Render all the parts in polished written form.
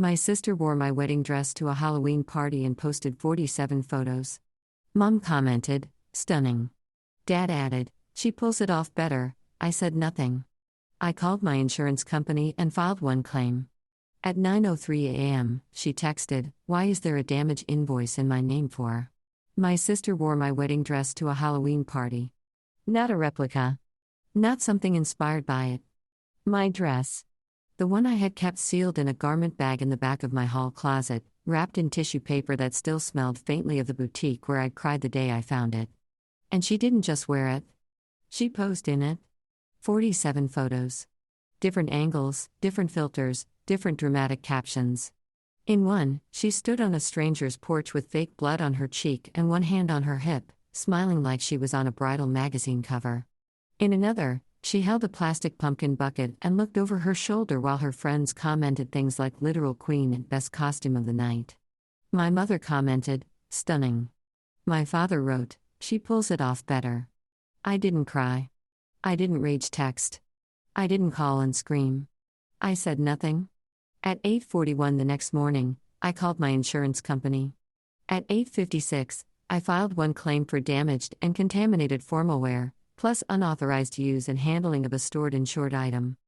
My sister wore my wedding dress to a Halloween party and posted 47 photos. Mom commented, "Stunning." Dad added, "She pulls it off better." I said nothing. I called my insurance company and filed one claim. At 9:03 a.m., she texted, "Why is there a damage invoice in my name for?" My sister wore my wedding dress to a Halloween party. Not a replica. Not something inspired by it. My dress. The one I had kept sealed in a garment bag in the back of my hall closet, wrapped in tissue paper that still smelled faintly of the boutique where I'd cried the day I found it. And she didn't just wear it. She posed in it. 47 photos. Different angles, different filters, different dramatic captions. In one, she stood on a stranger's porch with fake blood on her cheek and one hand on her hip, smiling like she was on a bridal magazine cover. In another, she held a plastic pumpkin bucket and looked over her shoulder while her friends commented things like literal queen and best costume of the night. My mother commented, "Stunning." My father wrote, "She pulls it off better." I didn't cry. I didn't rage text. I didn't call and scream. I said nothing. At 8:41 the next morning, I called my insurance company. At 8:56, I filed one claim for damaged and contaminated formal wear, plus unauthorized use and handling of a stored insured item.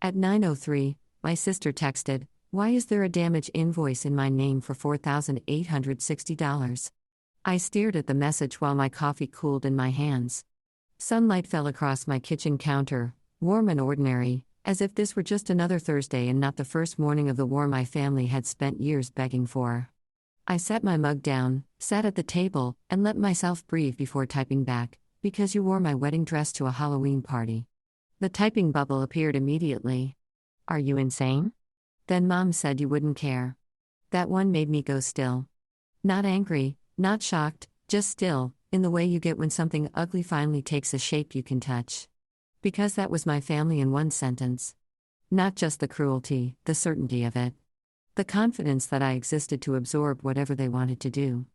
At 9:03, my sister texted, "Why is there a damage invoice in my name for $4,860? I stared at the message while my coffee cooled in my hands. Sunlight fell across my kitchen counter, warm and ordinary, as if this were just another Thursday and not the first morning of the war my family had spent years begging for. I set my mug down, sat at the table, and let myself breathe before typing back, "Because you wore my wedding dress to a Halloween party." The typing bubble appeared immediately. "Are you insane?" Then Mom said you wouldn't care. That one made me go still. Not angry, not shocked, just still, in the way you get when something ugly finally takes a shape you can touch. Because that was my family in one sentence. Not just the cruelty, the certainty of it. The confidence that I existed to absorb whatever they wanted to do.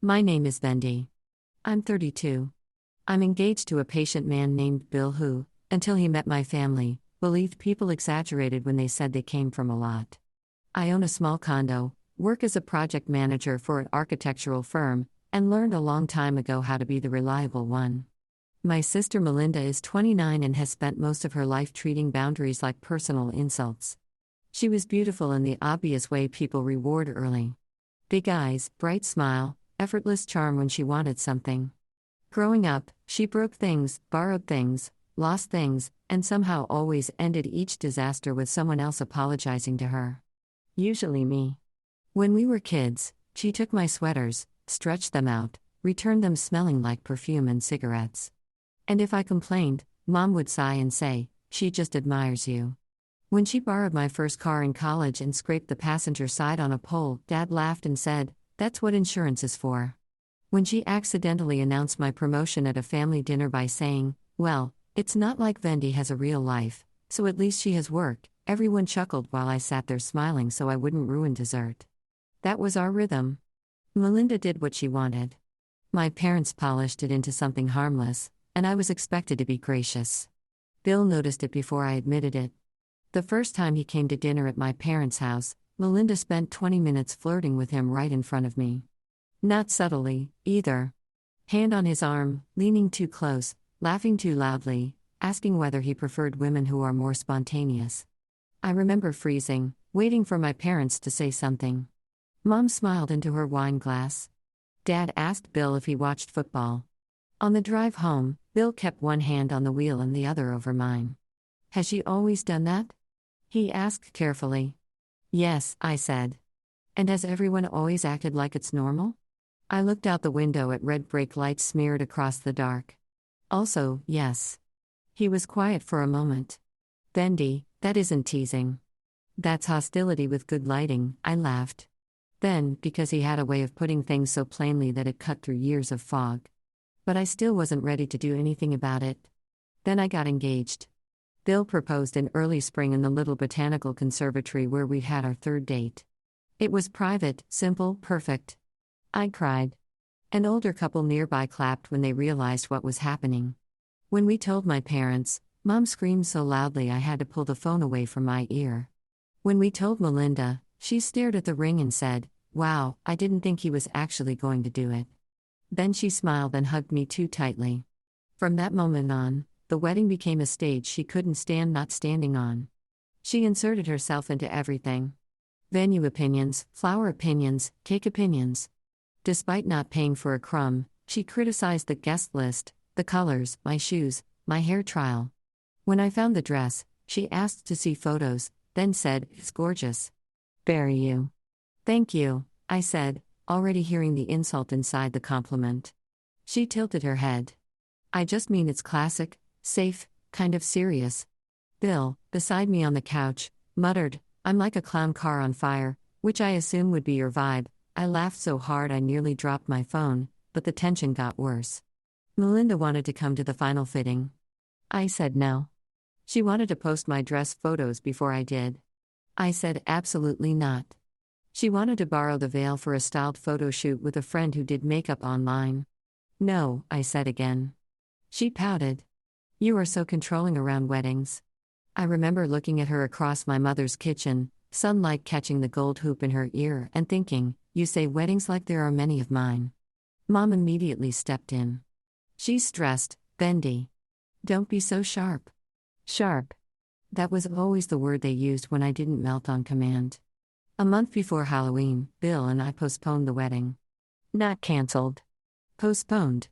My name is Bendy. I'm 32. I'm engaged to a patient man named Bill who, until he met my family, believed people exaggerated when they said they came from a lot. I own a small condo, work as a project manager for an architectural firm, and learned a long time ago how to be the reliable one. My sister Melinda is 29 and has spent most of her life treating boundaries like personal insults. She was beautiful in the obvious way people reward early. Big eyes, bright smile, effortless charm when she wanted something. Growing up, she broke things, borrowed things, lost things, and somehow always ended each disaster with someone else apologizing to her. Usually me. When we were kids, she took my sweaters, stretched them out, returned them smelling like perfume and cigarettes. And if I complained, Mom would sigh and say, "She just admires you." When she borrowed my first car in college and scraped the passenger side on a pole, Dad laughed and said, "That's what insurance is for." When she accidentally announced my promotion at a family dinner by saying, "Well, it's not like Vendi has a real life, so at least she has work," everyone chuckled while I sat there smiling so I wouldn't ruin dessert. That was our rhythm. Melinda did what she wanted. My parents polished it into something harmless, and I was expected to be gracious. Bill noticed it before I admitted it. The first time he came to dinner at my parents' house, Melinda spent 20 minutes flirting with him right in front of me. Not subtly, either. Hand on his arm, leaning too close, laughing too loudly, asking whether he preferred women who are more spontaneous. I remember freezing, waiting for my parents to say something. Mom smiled into her wine glass. Dad asked Bill if he watched football. On the drive home, Bill kept one hand on the wheel and the other over mine. "Has she always done that?" he asked carefully. "Yes," I said. "And has everyone always acted like it's normal?" I looked out the window at red brake lights smeared across the dark. "Also, yes." He was quiet for a moment. "Bendy, that isn't teasing. That's hostility with good lighting," I laughed. Then, because he had a way of putting things so plainly that it cut through years of fog. But I still wasn't ready to do anything about it. Then I got engaged. Bill proposed in early spring in the little botanical conservatory where we'd had our third date. It was private, simple, perfect. I cried. An older couple nearby clapped when they realized what was happening. When we told my parents, Mom screamed so loudly I had to pull the phone away from my ear. When we told Melinda, She stared at the ring and said, "Wow, I didn't think he was actually going to do it." Then she smiled and hugged me too tightly. From that moment on, the wedding became a stage she couldn't stand not standing on. She inserted herself into everything. Venue opinions, flower opinions, cake opinions. Despite not paying for a crumb, she criticized the guest list, the colors, my shoes, my hair trial. When I found the dress, she asked to see photos, then said, "It's gorgeous. Bury you." "Thank you," I said, already hearing the insult inside the compliment. She tilted her head. "I just mean it's classic, safe, kind of serious." Bill, beside me on the couch, muttered, "I'm like a clown car on fire," which I assume would be your vibe. I laughed so hard I nearly dropped my phone, but the tension got worse. Melinda wanted to come to the final fitting. I said no. She wanted to post my dress photos before I did. I said absolutely not. She wanted to borrow the veil for a styled photo shoot with a friend who did makeup online. No, I said again. She pouted. "You are so controlling around weddings." I remember looking at her across my mother's kitchen, sunlight catching the gold hoop in her ear, and thinking, "You say weddings like there are many of mine." Mom immediately stepped in. "She's stressed, Bendy. Don't be so sharp." Sharp. That was always the word they used when I didn't melt on command. A month before Halloween, Bill and I postponed the wedding. Not cancelled. Postponed.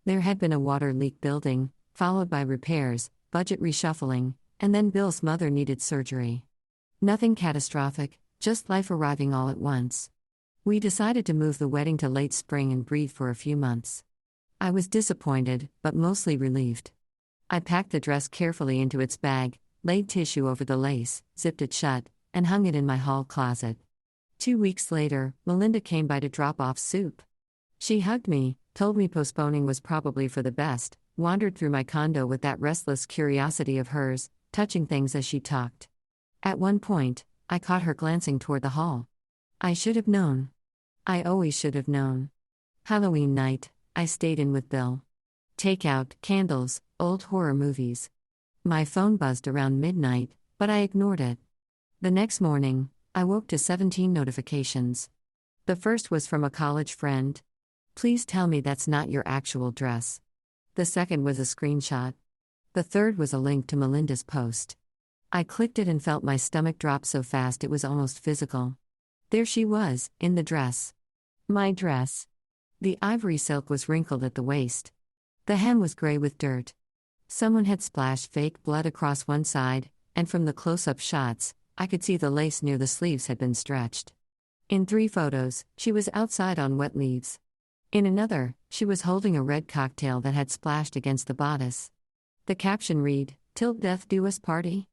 There had been a water leak building, followed by repairs, budget reshuffling, and then Bill's mother needed surgery. Nothing catastrophic, just life arriving all at once. We decided to move the wedding to late spring and breathe for a few months. I was disappointed, but mostly relieved. I packed the dress carefully into its bag, laid tissue over the lace, zipped it shut, and hung it in my hall closet. 2 weeks later, Melinda came by to drop off soup. She hugged me, told me postponing was probably for the best, wandered through my condo with that restless curiosity of hers, touching things as she talked. At one point, I caught her glancing toward the hall. I should have known. I always should have known. Halloween night, I stayed in with Bill. Takeout, candles, old horror movies. My phone buzzed around midnight, but I ignored it. The next morning, I woke to 17 notifications. The first was from a college friend. "Please tell me that's not your actual dress." The second was a screenshot. The third was a link to Melinda's post. I clicked it and felt my stomach drop so fast it was almost physical. There she was, in the dress. My dress. The ivory silk was wrinkled at the waist. The hem was gray with dirt. Someone had splashed fake blood across one side, and from the close-up shots, I could see the lace near the sleeves had been stretched. In 3 photos, she was outside on wet leaves. In another, she was holding a red cocktail that had splashed against the bodice. The caption read, "Till death do us party?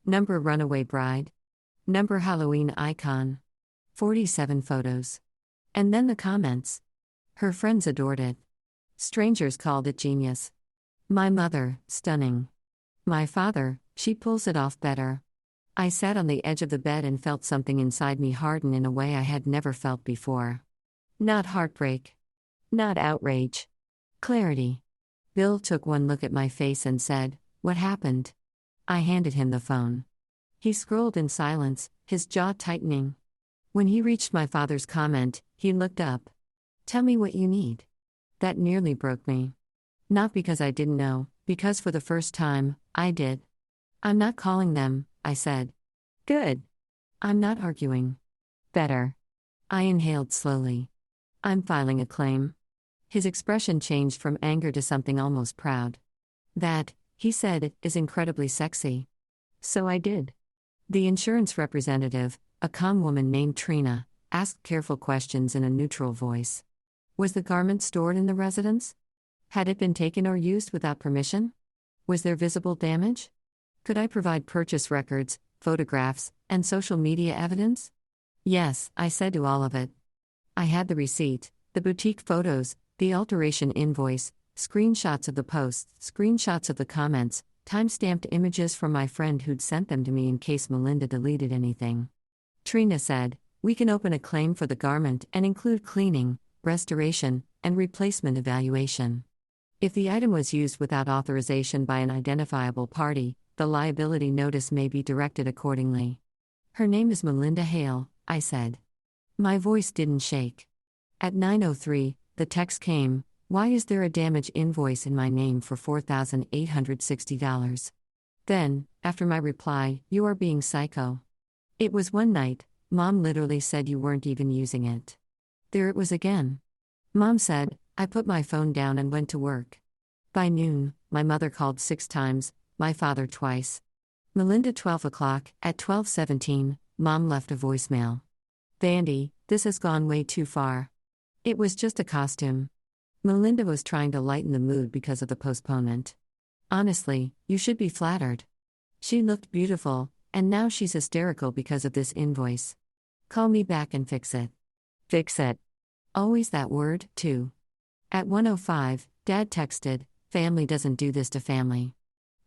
Number runaway bride. Number Halloween icon." 47 photos. And then the comments. Her friends adored it. Strangers called it genius. My mother, stunning. My father, she pulls it off better. I sat on the edge of the bed and felt something inside me harden in a way I had never felt before. Not heartbreak. Not outrage. Clarity. Bill took one look at my face and said, "What happened?" I handed him the phone. He scrolled in silence, his jaw tightening. When he reached my father's comment, he looked up. "Tell me what you need." That nearly broke me. Not because I didn't know, because for the first time, I did. "I'm not calling them," I said. "Good. I'm not arguing." "Better." I inhaled slowly. "I'm filing a claim." His expression changed from anger to something almost proud. "That," he said, "is incredibly sexy." So I did. The insurance representative, a calm woman named Trina, asked careful questions in a neutral voice. Was the garment stored in the residence? Had it been taken or used without permission? Was there visible damage? Could I provide purchase records, photographs, and social media evidence? Yes, I said to all of it. I had the receipt, the boutique photos, the alteration invoice, screenshots of the posts, screenshots of the comments, time-stamped images from my friend who'd sent them to me in case Melinda deleted anything. Trina said, "We can open a claim for the garment and include cleaning, restoration, and replacement evaluation. If the item was used without authorization by an identifiable party, the liability notice may be directed accordingly." Her name is Melinda Hale, I said. My voice didn't shake. At 9:03, the text came, "Why is there a damage invoice in my name for $4,860? Then, after my reply, "You are being psycho." It was one night, Mom literally said you weren't even using it. There it was again. Mom said, I put my phone down and went to work. By noon, my mother called 6 times, my father twice. Melinda 12 o'clock, at 12:17, Mom left a voicemail. Vandy, this has gone way too far. It was just a costume. Melinda was trying to lighten the mood because of the postponement. Honestly, you should be flattered. She looked beautiful, and now she's hysterical because of this invoice. Call me back and fix it. Fix it. Always that word, too. At 1:05, Dad texted, "Family doesn't do this to family."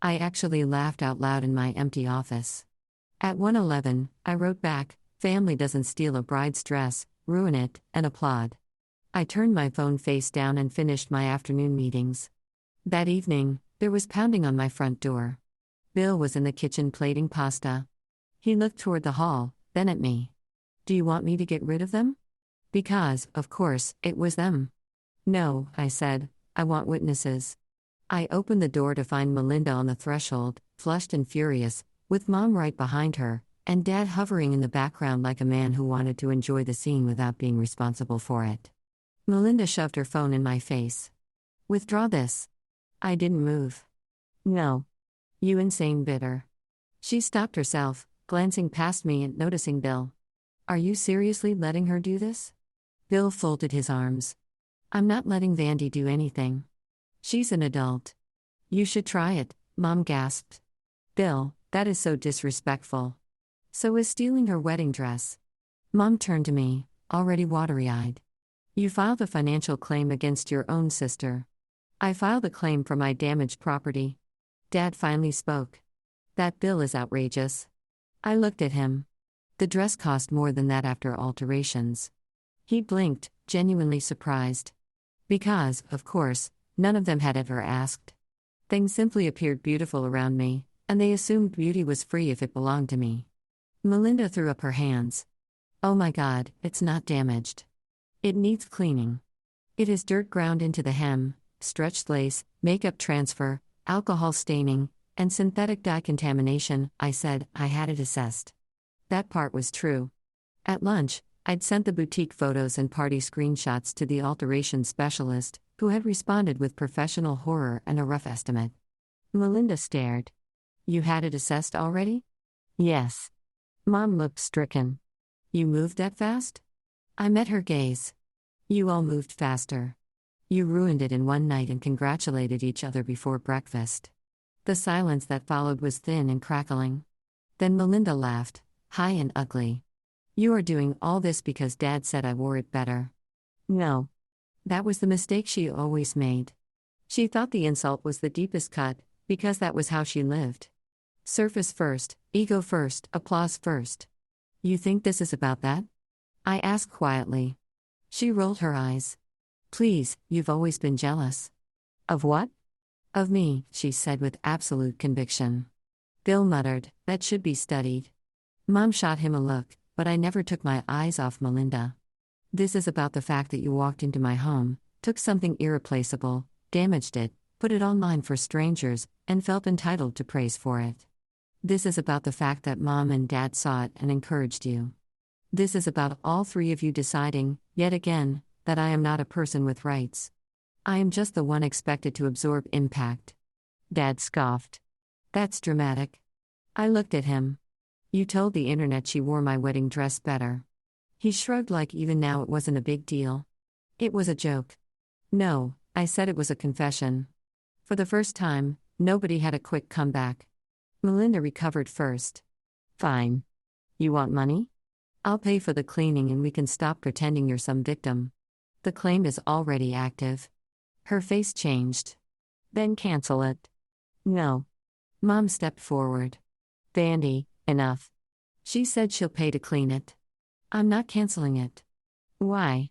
I actually laughed out loud in my empty office. At 1:11, I wrote back, "Family doesn't steal a bride's dress, ruin it, and applaud." I turned my phone face down and finished my afternoon meetings. That evening, there was pounding on my front door. Bill was in the kitchen plating pasta. He looked toward the hall, then at me. "Do you want me to get rid of them?" Because, of course, it was them. "No," I said, "I want witnesses." I opened the door to find Melinda on the threshold, flushed and furious, with Mom right behind her, and Dad hovering in the background like a man who wanted to enjoy the scene without being responsible for it. Melinda shoved her phone in my face. "Withdraw this." I didn't move. "No. You insane bitter." She stopped herself, glancing past me and noticing Bill. "Are you seriously letting her do this?" Bill folded his arms. "I'm not letting Vandy do anything. She's an adult." "You should try it," Mom gasped. "Bill, that is so disrespectful." "So is stealing her wedding dress." Mom turned to me, already watery-eyed. "You filed a financial claim against your own sister." "I filed a claim for my damaged property." Dad finally spoke. "That bill is outrageous." I looked at him. The dress cost more than that after alterations. He blinked, genuinely surprised. Because, of course, none of them had ever asked. Things simply appeared beautiful around me, and they assumed beauty was free if it belonged to me. Melinda threw up her hands. "Oh my God, it's not damaged. It needs cleaning. It is dirt ground into the hem, stretched lace, makeup transfer, alcohol staining, and synthetic dye contamination," I said. I had it assessed. That part was true. At lunch, I'd sent the boutique photos and party screenshots to the alteration specialist, who had responded with professional horror and a rough estimate. Melinda stared. "You had it assessed already?" "Yes." Mom looked stricken. "You moved that fast?" I met her gaze. "You all moved faster. You ruined it in one night and congratulated each other before breakfast." The silence that followed was thin and crackling. Then Melinda laughed, high and ugly. "You are doing all this because Dad said I wore it better." No. That was the mistake she always made. She thought the insult was the deepest cut, because that was how she lived. Surface first, ego first, applause first. "You think this is about that?" I asked quietly. She rolled her eyes. "Please, you've always been jealous." "Of what?" "Of me," she said with absolute conviction. Bill muttered, "That should be studied." Mom shot him a look, but I never took my eyes off Melinda. "This is about the fact that you walked into my home, took something irreplaceable, damaged it, put it online for strangers, and felt entitled to praise for it. This is about the fact that Mom and Dad saw it and encouraged you. This is about all three of you deciding, yet again, that I am not a person with rights. I am just the one expected to absorb impact." Dad scoffed. "That's dramatic." I looked at him. "You told the internet she wore my wedding dress better." He shrugged like even now it wasn't a big deal. "It was a joke." "No," I said, "it was a confession." For the first time, nobody had a quick comeback. Melinda recovered first. "Fine. You want money? I'll pay for the cleaning and we can stop pretending you're some victim. The claim is already active." Her face changed. "Then cancel it." "No." Mom stepped forward. "Vandy, enough. She said she'll pay to clean it. I'm not canceling it." "Why?"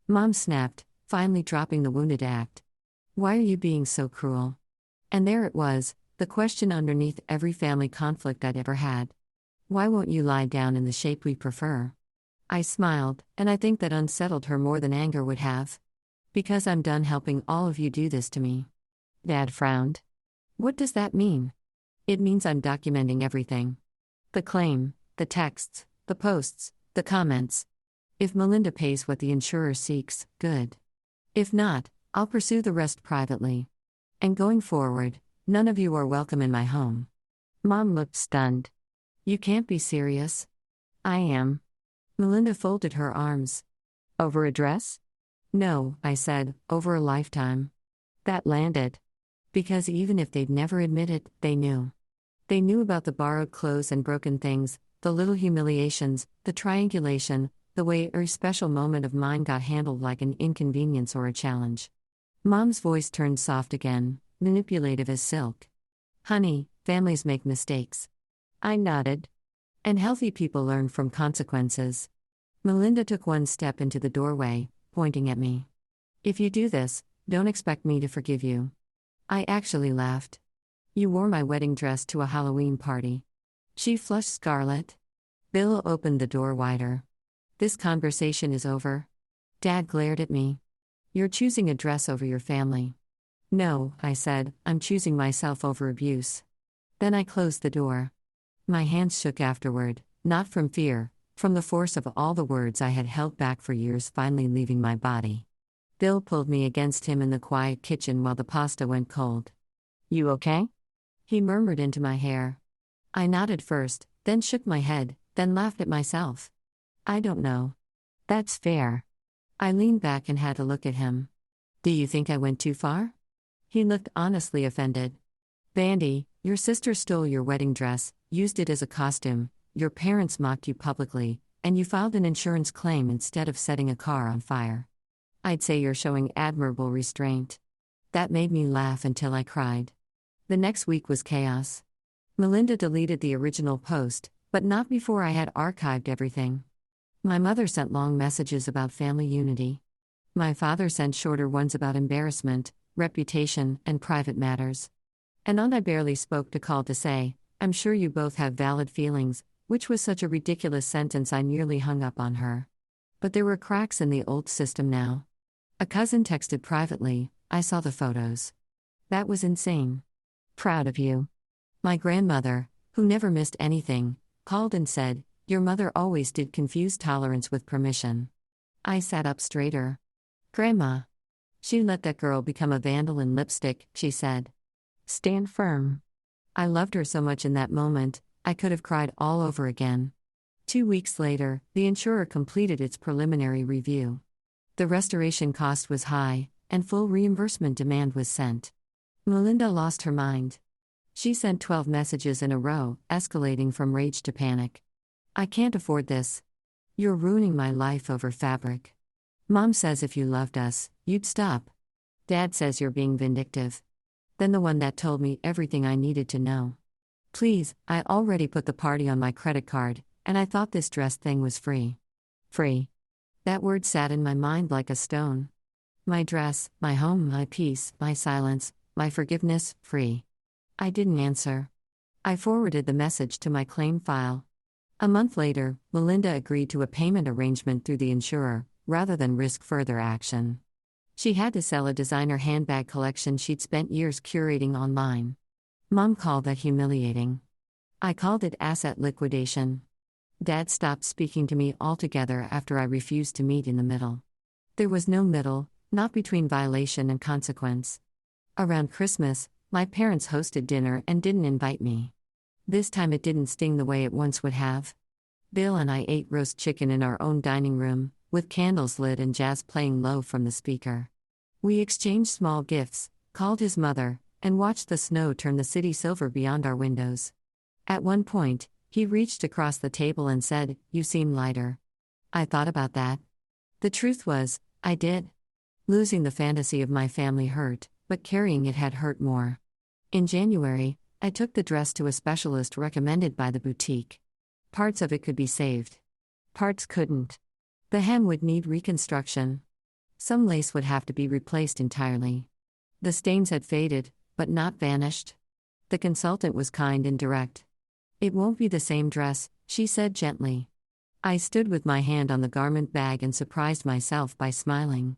Mom snapped, finally dropping the wounded act. "Why are you being so cruel?" And there it was, the question underneath every family conflict I'd ever had. "Why won't you lie down in the shape we prefer?" I smiled, and I think that unsettled her more than anger would have. Because I'm done helping all of you do this to me. Dad frowned. What does that mean? It means I'm documenting everything. The claim, the texts, the posts, the comments. If Melinda pays what the insurer seeks, good. If not, I'll pursue the rest privately. And going forward, none of you are welcome in my home. Mom looked stunned. You can't be serious. I am. Melinda folded her arms. Over a dress? No, I said, over a lifetime. That landed. Because even if they'd never admit it, they knew. They knew about the borrowed clothes and broken things, the little humiliations, the triangulation, the way every special moment of mine got handled like an inconvenience or a challenge. Mom's voice turned soft again, manipulative as silk. Honey, families make mistakes. I nodded. And healthy people learn from consequences. Melinda took one step into the doorway, pointing at me. If you do this, don't expect me to forgive you. I actually laughed. You wore my wedding dress to a Halloween party. She flushed scarlet. Bill opened the door wider. This conversation is over. Dad glared at me. You're choosing a dress over your family. No, I said, I'm choosing myself over abuse. Then I closed the door. My hands shook afterward, not from fear, from the force of all the words I had held back for years finally leaving my body. Bill pulled me against him in the quiet kitchen while the pasta went cold. You okay? He murmured into my hair. I nodded first, then shook my head, then laughed at myself. I don't know. That's fair. I leaned back and had a look at him. Do you think I went too far? He looked honestly offended. Bandy, your sister stole your wedding dress, used it as a costume, your parents mocked you publicly, and you filed an insurance claim instead of setting a car on fire. I'd say you're showing admirable restraint. That made me laugh until I cried. The next week was chaos. Melinda deleted the original post, but not before I had archived everything. My mother sent long messages about family unity. My father sent shorter ones about embarrassment, reputation, and private matters. And Aunt I barely spoke to call to say, I'm sure you both have valid feelings, which was such a ridiculous sentence I nearly hung up on her. But there were cracks in the old system now. A cousin texted privately, I saw the photos. That was insane. Proud of you. My grandmother, who never missed anything, called and said, your mother always did confuse tolerance with permission. I sat up straighter. Grandma. She let that girl become a vandal in lipstick, she said. Stand firm. I loved her so much in that moment, I could have cried all over again. 2 weeks later, the insurer completed its preliminary review. The restoration cost was high, and full reimbursement demand was sent. Melinda lost her mind. She sent 12 messages in a row, escalating from rage to panic. I can't afford this. You're ruining my life over fabric. Mom says if you loved us, you'd stop. Dad says you're being vindictive. Then the one that told me everything I needed to know. Please, I already put the party on my credit card, and I thought this dress thing was free. Free. That word sat in my mind like a stone. My dress, my home, my peace, my silence, my forgiveness, free. I didn't answer. I forwarded the message to my claim file. A month later, Melinda agreed to a payment arrangement through the insurer, rather than risk further action. She had to sell a designer handbag collection she'd spent years curating online. Mom called that humiliating. I called it asset liquidation. Dad stopped speaking to me altogether after I refused to meet in the middle. There was no middle, not between violation and consequence. Around Christmas, my parents hosted dinner and didn't invite me. This time it didn't sting the way it once would have. Bill and I ate roast chicken in our own dining room, with candles lit and jazz playing low from the speaker. We exchanged small gifts, called his mother, and watched the snow turn the city silver beyond our windows. At one point, he reached across the table and said, "You seem lighter." I thought about that. The truth was, I did. Losing the fantasy of my family hurt, but carrying it had hurt more. In January, I took the dress to a specialist recommended by the boutique. Parts of it could be saved. Parts couldn't. The hem would need reconstruction. Some lace would have to be replaced entirely. The stains had faded, but not vanished. The consultant was kind and direct. It won't be the same dress, she said gently. I stood with my hand on the garment bag and surprised myself by smiling.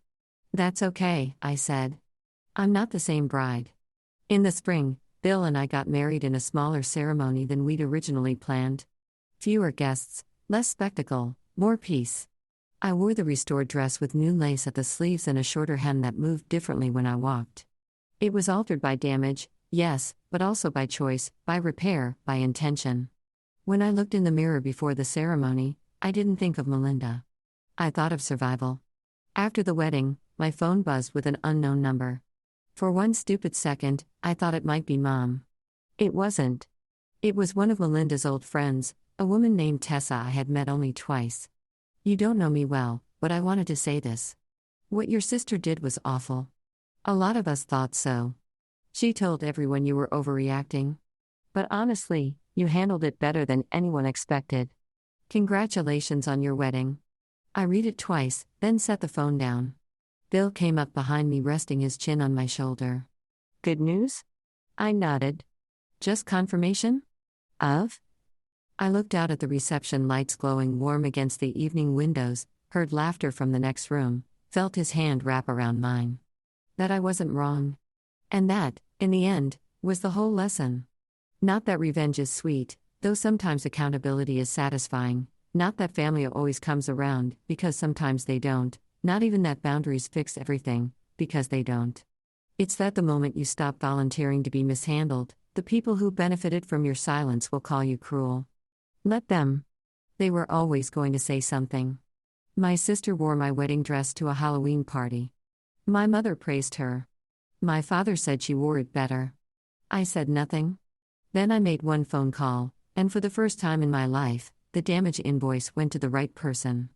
That's okay, I said. I'm not the same bride. In the spring, Bill and I got married in a smaller ceremony than we'd originally planned. Fewer guests, less spectacle, more peace. I wore the restored dress with new lace at the sleeves and a shorter hem that moved differently when I walked. It was altered by damage, yes, but also by choice, by repair, by intention. When I looked in the mirror before the ceremony, I didn't think of Melinda. I thought of survival. After the wedding, my phone buzzed with an unknown number. For one stupid second, I thought it might be Mom. It wasn't. It was one of Melinda's old friends, a woman named Tessa I had met only twice. You don't know me well, but I wanted to say this. What your sister did was awful. A lot of us thought so. She told everyone you were overreacting. But honestly, you handled it better than anyone expected. Congratulations on your wedding. I read it twice, then set the phone down. Bill came up behind me, resting his chin on my shoulder. Good news? I nodded. Just confirmation? Of? I looked out at the reception lights glowing warm against the evening windows, heard laughter from the next room, felt his hand wrap around mine. That I wasn't wrong. And that, in the end, was the whole lesson. Not that revenge is sweet, though sometimes accountability is satisfying, not that family always comes around, because sometimes they don't, not even that boundaries fix everything, because they don't. It's that the moment you stop volunteering to be mishandled, the people who benefited from your silence will call you cruel. Let them. They were always going to say something. My sister wore my wedding dress to a Halloween party. My mother praised her. My father said she wore it better. I said nothing. Then I made one phone call, and for the first time in my life, the damage invoice went to the right person.